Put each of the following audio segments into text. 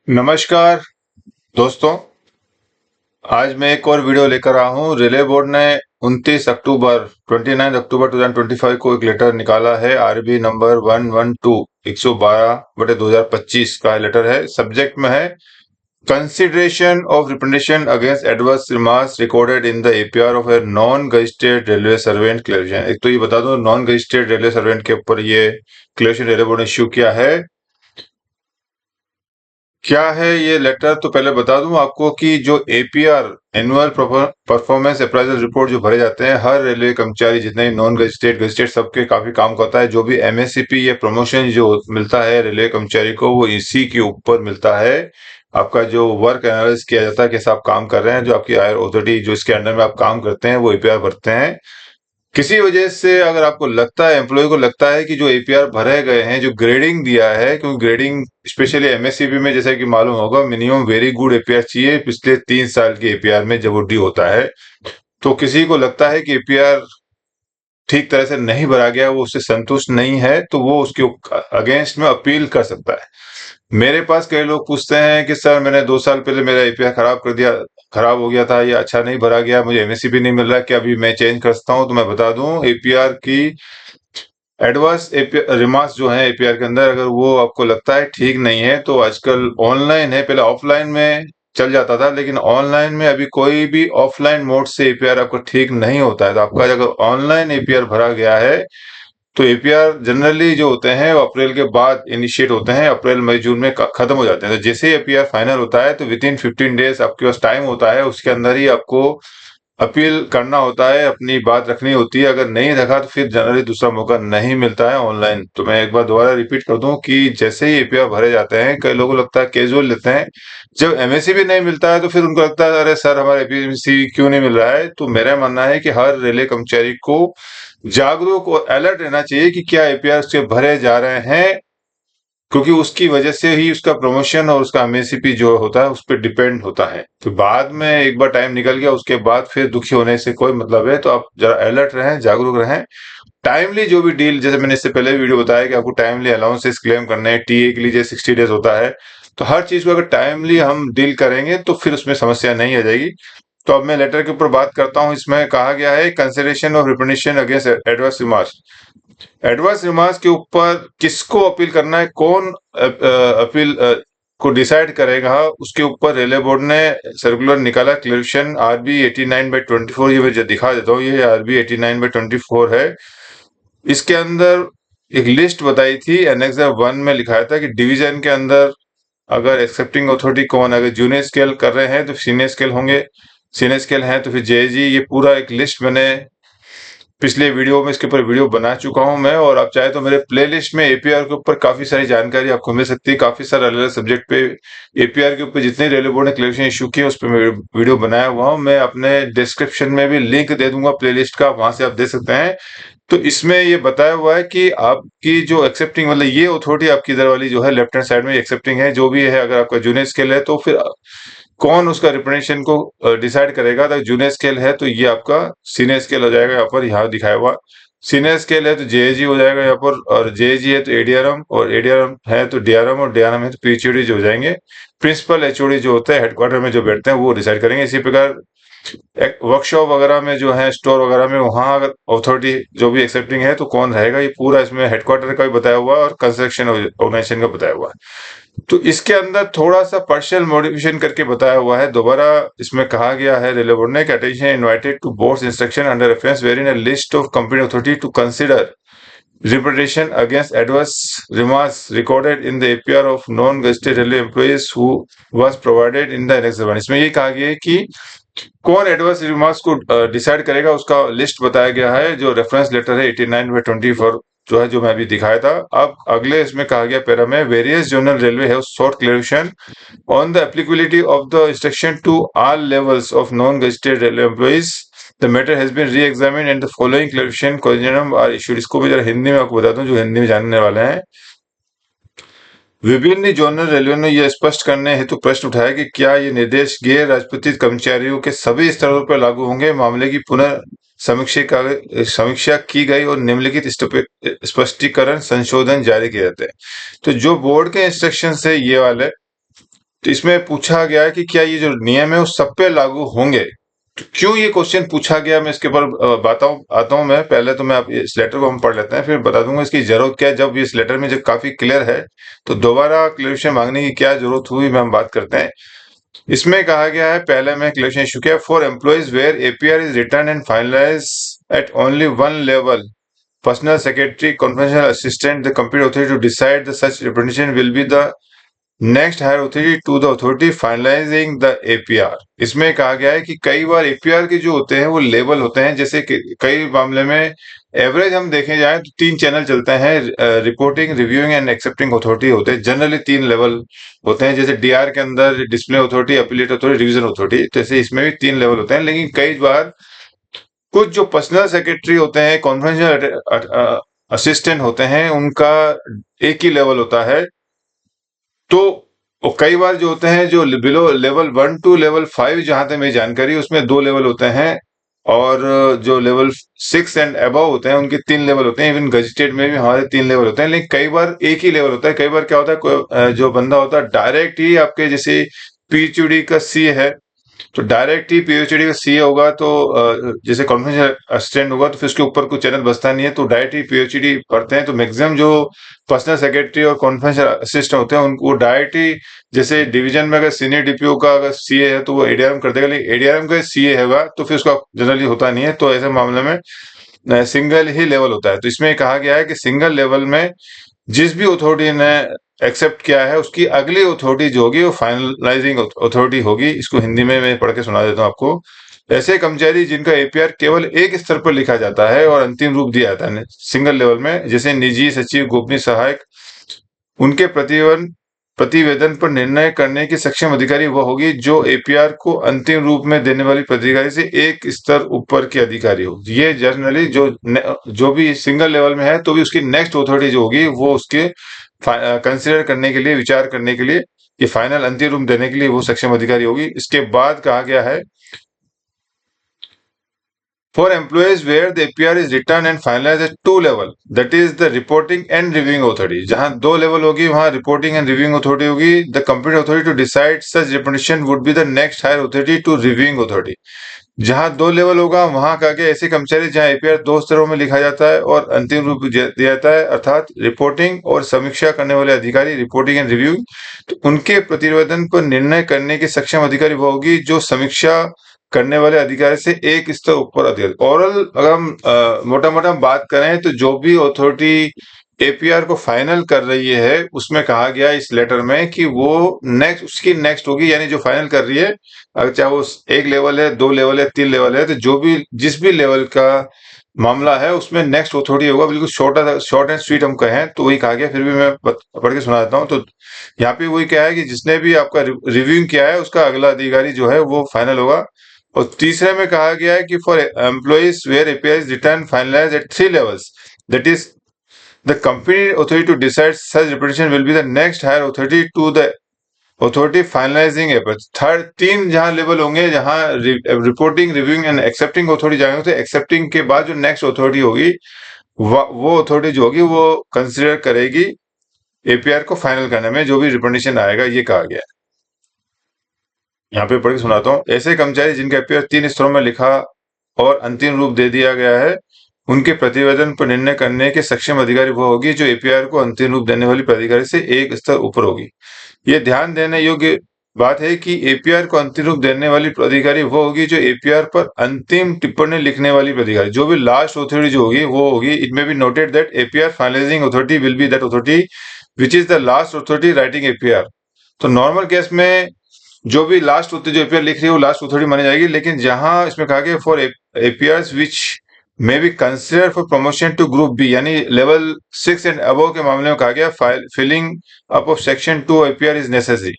नमस्कार दोस्तों। आज मैं एक और वीडियो लेकर आया हूँ। रेलवे बोर्ड ने 29 अक्टूबर 2025 को एक लेटर निकाला है। आरबी नंबर 112/2025 का लेटर है। सब्जेक्ट में है consideration of representation against adverse remarks recorded in the APR of a non gazetted railway servant clarification. एक तो ये बता दो, नॉन गजिस्टेड रेलवे सर्वेंट के ऊपर ये क्लेरिफिकेशन रेलवे बोर्ड ने इश्यू किया है। क्या है ये लेटर, तो पहले बता दूं आपको कि जो APR annual performance appraisal report जो भरे जाते हैं, हर रेलवे कर्मचारी जितने नॉन गजिस्टेड गजिस्टेड सबके काफी काम का होता है। जो भी एमएससीपी या प्रमोशन जो मिलता है रेलवे कर्मचारी को, वो इसी के ऊपर मिलता है। आपका जो वर्क एनालिसिस किया जाता है, कैसे आप काम कर रहे हैं, जो आपकी हायर अथॉरिटी जो इसके अंडर में आप काम करते हैं वो एपीआर भरते हैं। किसी वजह से अगर आपको लगता है, एम्प्लॉय को लगता है कि जो एपीआर भरे गए हैं, जो ग्रेडिंग दिया है, क्योंकि ग्रेडिंग स्पेशली एमएससीबी में जैसा कि मालूम होगा, मिनिमम वेरी गुड एपीआर चाहिए पिछले 3 साल के एपीआर में जब वो ड्यू होता है। तो किसी को लगता है कि एपीआर ठीक तरह से नहीं भरा गया, वो उससे संतुष्ट नहीं है, तो वो उसके अगेंस्ट में अपील कर सकता है। मेरे पास कई लोग पूछते हैं कि सर मैंने 2 साल पहले मेरा एपीआर खराब हो गया था, या अच्छा नहीं भरा गया, मुझे एमएससीपी नहीं मिल रहा, क्या अभी मैं चेंज कर सकता हूँ? तो मैं बता दूं, एपीआर की एडवर्स रिमार्क्स जो है एपीआर के अंदर, अगर वो आपको लगता है ठीक नहीं है, तो आजकल ऑनलाइन है। पहले ऑफलाइन में चल जाता था, लेकिन ऑनलाइन में अभी कोई भी ऑफलाइन मोड से एपीआर आपको ठीक नहीं होता है। तो आपका अगर ऑनलाइन एपीआर भरा गया है, तो एपीआर जनरली जो होते हैं वो अप्रैल के बाद इनिशिएट होते हैं, अप्रैल मई जून में खत्म हो जाते हैं। तो जैसे ही एपीआर फाइनल होता है, तो विद इन 15 डेज आपके पास टाइम होता है, उसके अंदर ही आपको अपील करना होता है, अपनी बात रखनी होती है। अगर नहीं रखा तो फिर जनरली दूसरा मौका नहीं मिलता है ऑनलाइन। तो मैं एक बार दोबारा रिपीट कर दूं कि जैसे ही एपीआर भरे जाते हैं, कई लोगों को लगता है कैजुअल लेते हैं, जब एमएससी भी नहीं मिलता है तो फिर उनको लगता है अरे सर हमारा एपीएमसी क्यों नहीं मिल रहा है। तो मेरा मानना है कि हर रेलवे कर्मचारी को जागरूक और अलर्ट रहना चाहिए कि क्या एपीआर उसके भरे जा रहे हैं, क्योंकि उसकी वजह से ही उसका प्रमोशन और उसका एमएससीपी जो होता है उस पर डिपेंड होता है। तो बाद में एक बार टाइम निकल गया, उसके बाद फिर दुखी होने से कोई मतलब है। तो आप जरा अलर्ट रहें, जागरूक रहें। टाइमली जो भी डील, जैसे मैंने इससे पहले वीडियो बताया कि आपको टाइमली अलाउंसेस क्लेम करने हैं, टीए के लिए 60 डेज होता है। तो हर चीज को अगर टाइमली हम डील करेंगे तो फिर उसमें समस्या नहीं आ जाएगी। तो अब मैं लेटर के ऊपर बात करता हूँ। इसमें कहा गया है consideration of representation against adverse remarks. Adverse remarks के ऊपर किसको अपील करना है, कौन अपील को डिसाइड करेगा, उसके ऊपर रेलवे बोर्ड ने सर्कुलर निकाला, क्लेरिफिकेशन आरबी 89/24। ये मैं जो दिखा देता हूँ, ये आरबी 89/24 है। इसके अंदर एक लिस्ट बताई थी, एनेक्सर 1 में लिखाया था कि डिवीजन के अंदर अगर एक्सेप्टिंग अथॉरिटी कौन, अगर जूनियर स्केल कर रहे हैं तो सीनियर स्केल होंगे, सीनियर स्केल हैं तो फिर जेजी। ये पूरा एक लिस्ट मैंने पिछले वीडियो में इसके ऊपर वीडियो बना चुका हूं मैं, और आप चाहे तो मेरे प्लेलिस्ट में एपीआर के ऊपर काफी सारी जानकारी आपको मिल सकती है। काफी सारे अलग अलग सब्जेक्ट पे एपीआर के ऊपर जितने रेलवे बोर्ड ने क्लेरिफिकेशन इशू किए उस पर मैं वीडियो बनाया हुआ हूं। मैं अपने डिस्क्रिप्शन में भी लिंक दे दूंगा प्लेलिस्ट का, वहां से आप देख सकते हैं। तो इसमें ये बताया हुआ है कि आपकी जो एक्सेप्टिंग, मतलब ये अथॉरिटी आपकी इधर वाली जो है लेफ्ट हैंड साइड में एक्सेप्टिंग है, जो भी है, अगर आपका जूनियर स्केल है तो फिर कौन उसका रिप्रेजेंटेशन को डिसाइड करेगा। अगर जूनियर स्केल है तो ये आपका सीनियर स्केल हो जाएगा, यहाँ पर यहाँ दिखाया हुआ। सीनियर स्केल है तो जेएजी हो जाएगा यहाँ पर, और जेएजी है तो एडीआरएम, और एडीआरएम है तो डीआरएम, और डीआरएम है तो पीएचओडी जो हो जाएंगे। प्रिंसिपल एचओडी जो होता है हेडक्वार्टर में जो बैठते हैं वो डिसाइड करेंगे। इसी प्रकार वर्कशॉप वगैरह में जो है, स्टोर वगैरह में, वहां अगर अथॉरिटी जो भी एक्सेप्टिंग है तो कौन रहेगा, ये पूरा इसमें हेडक्वार्टर का भी बताया हुआ है और कंस्ट्रक्शन ऑर्गेनाइजेशन का बताया हुआ है। तो इसके अंदर थोड़ा सा पार्शियल मॉडिफिकेशन करके बताया हुआ है। दोबारा इसमें कहा गया है रेलवे बोर्ड ने कि attention invited to boards instruction under reference wherein a list of company authority to consider reputation against adverse remarks recorded in the APR of non-gazetted railway employees who was provided in the Annex 1। इसमें ये कहा गया है कि कौन adverse remarks को decide करेगा, उसका लिस्ट बताया गया है, जो रेफरेंस लेटर है 89/24 जो है, जो मैं अभी दिखाया था। अब अगले इसमें कहा गया पैरा में, various zonal railway have sought clarification on the applicability of the instruction to all levels of non-gazetted railway employees। The matter has been re-examined and the following clarification corrigendum are issued। इसको भी जरा हिंदी में आपको बताता हूँ जो हिंदी में जानने वाले हैं। विभिन्न जोनल रेलवे ने यह स्पष्ट करने हेतु प्रश्न उठाया कि क्या ये निर्देश गैर राजपत्रित कर्मचारियों के सभी स्तरों पर लागू होंगे। मामले की पुनः समीक्षा की गई और निम्नलिखित स्पष्टीकरण संशोधन जारी किए जाते हैं। तो जो बोर्ड के इंस्ट्रक्शन है ये वाले, तो इसमें पूछा गया है कि क्या ये जो नियम है वो सब पे लागू होंगे। तो क्यों ये क्वेश्चन पूछा गया, मैं इसके ऊपर आता हूँ। मैं पहले तो मैं आप इस लेटर को हम पढ़ लेते हैं, फिर बता दूंगा इसकी जरूरत क्या है। जब इस लेटर में जब काफी क्लियर है तो दोबारा क्लेरिफिकेशन मांगने की क्या जरूरत हुई, मैं हम बात करते हैं। इसमें कहा गया है, पहले मैं क्लेरिफिकेशन इशू किया, for employees where APR is written and finalise at only one level, personal secretary, confidential assistant, the competent authority to decide the such representation will be the next higher authority to the authority finalising the APR. इसमें कहा गया है कि कई बार APR के जो होते हैं वो लेवल होते हैं, जैसे कि कई मामले में एवरेज हम देखे जाए तो 3 चैनल चलते हैं, reporting, reviewing and accepting authority होते हैं। जनरली 3 लेवल होते हैं, जैसे डीआर के अंदर display authority, appellate authority, revision authority, जैसे इसमें भी 3 लेवल होते हैं। लेकिन कई बार कुछ जो पर्सनल सेक्रेटरी होते हैं, कॉन्फ्रेंशियल असिस्टेंट होते हैं, उनका एक ही लेवल होता है। तो कई बार जो होते हैं, जो बिलो लेवल 1 टू लेवल 5, जहां तक मेरी जानकारी, उसमें 2 लेवल होते हैं। और जो लेवल 6 एंड अबव होते हैं उनके 3 लेवल होते हैं। इवन गजिस्ट्रेट में भी हमारे 3 लेवल होते हैं, लेकिन कई बार एक ही लेवल होता है। कई बार क्या होता है, जो बंदा होता है डायरेक्ट ही आपके, जैसे पीएचडी का सी है, तो डायरेक्ट ही पीएचडी का सीए होगा, तो जैसे कॉन्फ्रेंशियल असिस्टेंट होगा तो फिर उसके ऊपर कुछ चैनल बसता नहीं है, तो डायरेक्ट ही पीएचडी पढ़ते हैं। तो मैक्सिमम जो पर्सनल सेक्रेटरी और कॉन्फ्रेंशियल असिस्टेंट होते हैं उनको डायरेक्ट ही, जैसे डिवीजन में अगर सीनियर डीपीओ का अगर सीए है तो वो एडीआरएम कर देगा, लेकिन एडीआरएम का सीए होगा तो फिर उसका जनरली होता नहीं है। तो ऐसे मामले में सिंगल ही लेवल होता है। तो इसमें कहा गया है कि सिंगल लेवल में जिस भी अथॉरिटी ने एक्सेप्ट किया है उसकी अगली अथॉरिटी जो होगी वो फाइनलाइजिंग अथॉरिटी होगी। इसको हिंदी में मैं पढ़ के सुना देता हूँ आपको। ऐसे कर्मचारी जिनका एपीआर केवल एक स्तर पर लिखा जाता है और अंतिम रूप दिया जाता है सिंगल लेवल में, जैसे निजी सचिव, गोपनीय सहायक, उनके प्रतिवेदन पर निर्णय करने की सक्षम अधिकारी वह होगी जो एपीआर को अंतिम रूप में देने वाली प्राधिकारी से एक स्तर ऊपर की अधिकारी हो। ये जनरली जो भी सिंगल लेवल में है तो भी उसकी नेक्स्ट अथॉरिटी जो होगी वो उसके कंसिडर करने के लिए, विचार करने के लिए, ये फाइनल अंतिम रूप देने के लिए वो सक्षम अधिकारी होगी। इसके बाद कहा गया है, for employees where the APR is written and finalized at 2 level, that is the reporting and reviewing authority, जहां 2 लेवल होगी वहां reporting and reviewing authority होगी। the competent authority to decide such representation would be the next higher authority to reviewing authority। जहां 2 level होगा वहां का के ऐसे कर्मचारी जहां एपीआर 2 स्तरों में लिखा जाता है और अंतिम रूप दिया जाता है, अर्थात रिपोर्टिंग और समीक्षा करने वाले अधिकारी, रिपोर्टिंग एंड रिव्यू, तो उनके प्रतिवेदन पर निर्णय करने की सक्षम अधिकारी वो होगी जो समीक्षा करने वाले अधिकारी से एक स्तर ऊपर अधिकारी। ओवरऑल अगर हम मोटा मोटा बात करें तो जो भी अथॉरिटी एपीआर को फाइनल कर रही है उसमें कहा गया इस लेटर में कि वो उसकी नेक्स्ट होगी, यानी जो फाइनल कर रही है, अगर चाहे वो 1 लेवल है, 2 लेवल है, 3 लेवल है, तो जो भी जिस भी लेवल का मामला है उसमें नेक्स्ट अथॉरिटी होगा। बिल्कुल शॉर्ट एंड स्वीट हम कहें तो वही कहा गया, फिर भी मैं पढ़ के सुना देता हूँ। तो यहाँ पे वही क्या है कि जिसने भी आपका रिव्यू किया है उसका अगला अधिकारी जो है वो फाइनल होगा। और तीसरे में कहा गया है कि for employees where APR is written finalise at 3 levels, that is the company authority to decide such representation will be the next higher authority to the authority finalising APR. Third 3 जहां level होंगे, जहां reporting, reviewing and accepting authority जाएंगे, तो accepting के बाद जो next authority होगी वो अथॉरिटी जो होगी वो कंसिडर करेगी एपीआर को फाइनल करने में जो भी रिप्रेजेंटेशन आएगा, ये कहा गया है। यहाँ पे पढ़ के सुनाता हूँ। ऐसे कर्मचारी जिनका एपीआर 3 स्तरों में लिखा और अंतिम रूप दे दिया गया है, उनके प्रतिवेदन पर निर्णय करने के सक्षम अधिकारी वो होगी जो एपीआर को अंतिम रूप देने वाली प्राधिकारी से एक स्तर ऊपर होगी। ये ध्यान देने योग्य बात है कि एपीआर को अंतिम रूप देने वाली प्राधिकारी वो होगी जो एपीआर पर अंतिम टिप्पणी लिखने वाली प्राधिकारी, जो भी लास्ट अथॉरिटी जो होगी वो होगी। It may be noted that APR finalising authority will be that authority which is the last authority writing APR. तो नॉर्मल केस में जो भी लास्ट होती जो एपीआर लिख रही है वो लास्ट अथॉरिटी मानी जाएगी, लेकिन जहां इसमें कहा गया for APRs which may be consider for promotion to group B, यानी लेवल 6 एंड अबव के मामले में कहा गया filling up of section 2 APR is necessary.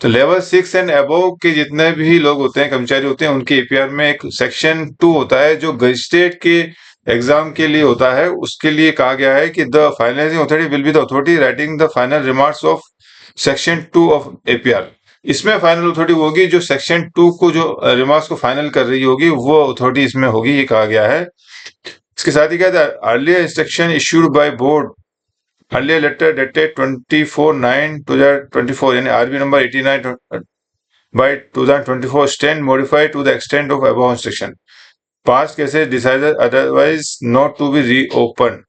तो लेवल 6 एंड अबव के जितने भी लोग होते हैं, कर्मचारी होते हैं, उनके एपीआर में एक सेक्शन 2 होता है जो गजिस्ट्रेट के एग्जाम के लिए होता है। उसके लिए कहा गया है कि the finalising authority will be the authority writing the final remarks of section 2 of APR. इसमें फाइनल अथॉरिटी होगी जो सेक्शन 2 को जो रिमार्क्स को फाइनल कर रही होगी वो अथॉरिटी इसमें होगी, ये कहा गया है। इसके साथ ही क्या था, earlier instruction issued by board earlier letter dated 24/9/2024 यानी RB number 89 by 2024 stand modified to the extent of above instruction. Past cases decided otherwise not to be reopened.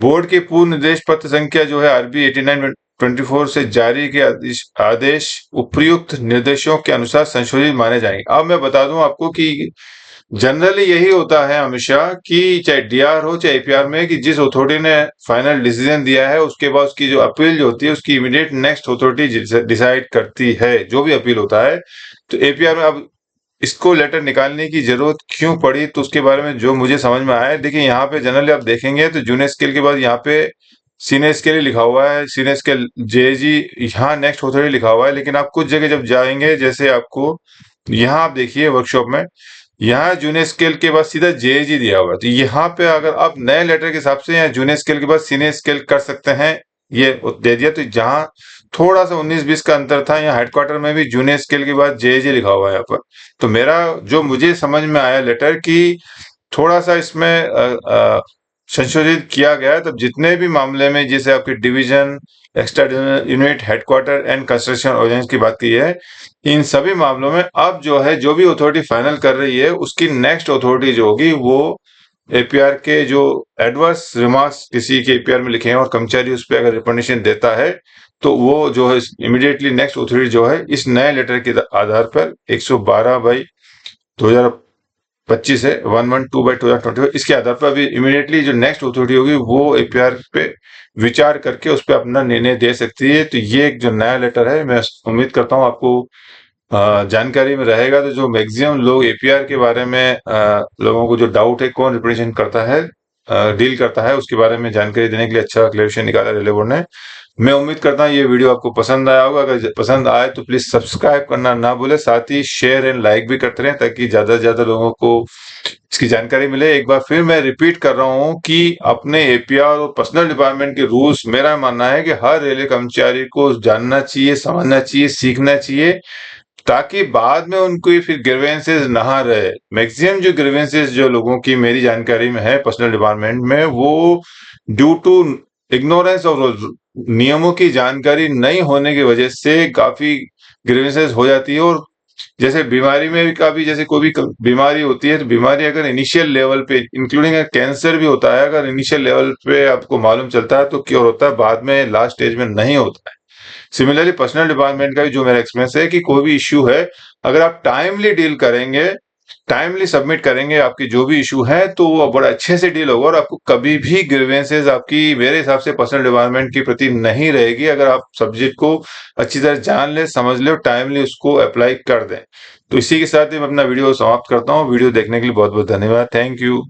Board के पूर्व निर्देश पत्र संख्या जो है आरबी 89/24 से जारी के आदेश उपर्युक्त निर्देशों के अनुसार संशोधित माने जाएंगे। अब मैं बता दूं आपको कि जनरली यही होता है हमेशा कि चाहे डीआर हो चाहे एपीआर में कि जिस अथॉरिटी ने फाइनल डिसीजन दिया है उसके बाद उसकी जो अपील जो होती है उसकी इमीडिएट नेक्स्ट अथॉरिटी डिसाइड करती है जो भी अपील होता है। तो एपीआर में अब इसको लेटर निकालने की जरूरत क्यों पड़ी तो उसके बारे में जो मुझे समझ में आया, देखिए यहाँ पे जनरली आप देखेंगे तो जूनियर स्केल के बाद यहाँ पे सीनियर स्केल ही लिखा हुआ है, सीनियर स्केल जेजी यहाँ नेक्स्ट अथॉरिटी लिखा हुआ है। लेकिन आप कुछ जगह जब जाएंगे जैसे आपको यहाँ आप देखिए वर्कशॉप में यहाँ जूनियर स्केल के बाद सीधा जेजी दिया हुआ है। तो यहाँ पे अगर आप नए लेटर के हिसाब से यहाँ जूनियर स्केल के बाद सीनियर स्केल कर सकते हैं ये दे दिया। तो जहाँ थोड़ा सा 19-20 का अंतर था यहाँ हेडक्वार्टर में भी जूनियर स्केल के बाद जेजे लिखा हुआ है यहाँ पर। तो मेरा जो मुझे समझ में आया लेटर की थोड़ा सा इसमें संशोधित किया गया है। तब जितने भी मामले में जैसे आपके division extra unit headquarter and construction ordinance की बात की है, इन सभी मामलों में अब जो है जो भी अथॉरिटी फाइनल कर रही है उसकी नेक्स्ट अथॉरिटी जो होगी वो एपीआर के जो एडवर्स रिमार्क्स किसी के एपीआर में लिखे हैं और कर्मचारी उस पर अगर रिकमेंडेशन देता है तो वो जो है इमीडिएटली नेक्स्ट अथॉरिटी जो है इस नए लेटर के आधार पर 112/2025 है 112/2024 इसके आधार पर अभी इमीडिएटली जो नेक्स्ट अथॉरिटी होगी वो एपीआर पे विचार करके उस पर अपना निर्णय दे सकती है। तो ये एक जो नया लेटर है मैं उम्मीद करता हूँ आपको जानकारी में रहेगा। तो जो मैक्सिमम लोग एपीआर के बारे में लोगों को जो डाउट है कौन रिप्रेजेंट करता है डील करता है उसके बारे में जानकारी देने के लिए अच्छा क्लेरिफिकेशन निकाला रेलवे बोर्ड ने। मैं उम्मीद करता हूँ ये वीडियो आपको पसंद आया होगा। अगर पसंद आए तो प्लीज सब्सक्राइब करना ना भूले, साथ ही शेयर एंड लाइक भी करते रहें ताकि ज्यादा से ज्यादा लोगों को इसकी जानकारी मिले। एक बार फिर मैं रिपीट कर रहा हूँ कि अपने एपीआर और पर्सनल डिपार्टमेंट के रूल्स मेरा मानना है कि हर रेलवे कर्मचारी को जानना चाहिए, समझना चाहिए, सीखना चाहिए ताकि बाद में उनको फिर ग्रीवेंसेस ना रहे। मैक्सिमम जो ग्रीवेंसेस जो लोगों की मेरी जानकारी में है पर्सनल डिपार्टमेंट में वो due to ignorance of rules, नियमों की जानकारी नहीं होने की वजह से काफी ग्रीवेंसेस हो जाती है। और जैसे बीमारी में भी काफी जैसे कोई भी बीमारी होती है तो बीमारी अगर इनिशियल लेवल पे इंक्लूडिंग कैंसर भी होता है, अगर इनिशियल लेवल पे आपको मालूम चलता है तो क्योर होता है, बाद में लास्ट स्टेज में नहीं होता है। सिमिलरली पर्सनल डिपार्टमेंट का भी जो मेरा एक्सपीरियंस है कि कोई भी इश्यू है अगर आप टाइमली डील करेंगे, टाइमली सबमिट करेंगे आपकी जो भी इशू है तो वो बड़ा अच्छे से डील होगा और आपको कभी भी ग्रीवेंसेस आपकी मेरे हिसाब से पर्सनल डिपार्टमेंट के प्रति नहीं रहेगी अगर आप सब्जेक्ट को अच्छी तरह जान ले, समझ ले और टाइमली उसको अप्लाई कर दें। तो इसी के साथ ही मैं अपना वीडियो समाप्त करता हूँ। वीडियो देखने के लिए बहुत बहुत धन्यवाद। Thank you.